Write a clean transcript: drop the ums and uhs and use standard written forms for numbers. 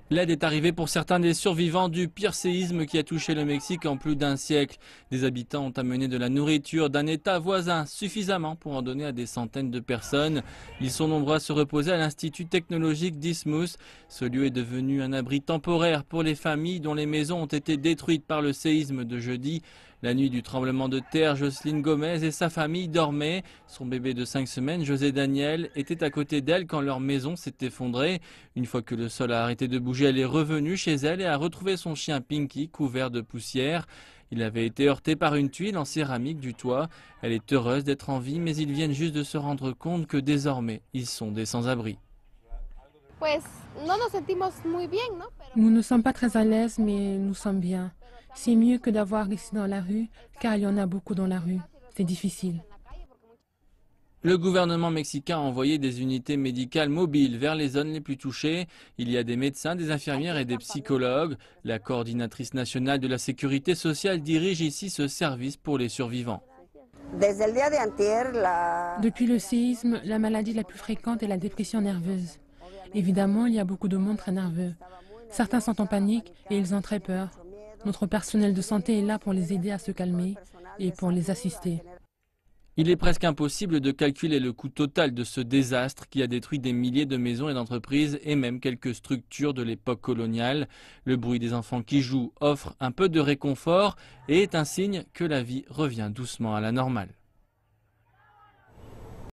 L'aide est arrivée pour certains des survivants du pire séisme qui a touché le Mexique en plus d'un siècle. Des habitants ont amené de la nourriture d'un État voisin, suffisamment pour en donner à des centaines de personnes. Ils sont nombreux à se reposer à l'Institut technologique d'Isthmus. Ce lieu est devenu un abri temporaire pour les familles dont les maisons ont été détruites par le séisme de jeudi. La nuit du tremblement de terre, Jocelyne Gomez et sa famille dormaient. Son bébé de 5 semaines, José Daniel, était à côté d'elle quand leur maison s'est effondrée. Une fois que le sol a arrêté de bouger, elle est revenue chez elle et a retrouvé son chien Pinky couvert de poussière. Il avait été heurté par une tuile en céramique du toit. Elle est heureuse d'être en vie, mais ils viennent juste de se rendre compte que désormais, ils sont des sans-abri. Nous ne sommes pas très à l'aise, mais nous sommes bien. C'est mieux que d'avoir ici dans la rue, car il y en a beaucoup dans la rue. C'est difficile. Le gouvernement mexicain a envoyé des unités médicales mobiles vers les zones les plus touchées. Il y a des médecins, des infirmières et des psychologues. La coordinatrice nationale de la sécurité sociale dirige ici ce service pour les survivants. Depuis le séisme, la maladie la plus fréquente est la dépression nerveuse. Évidemment, il y a beaucoup de monde très nerveux. Certains sont en panique et ils ont très peur. Notre personnel de santé est là pour les aider à se calmer et pour les assister. Il est presque impossible de calculer le coût total de ce désastre qui a détruit des milliers de maisons et d'entreprises et même quelques structures de l'époque coloniale. Le bruit des enfants qui jouent offre un peu de réconfort et est un signe que la vie revient doucement à la normale.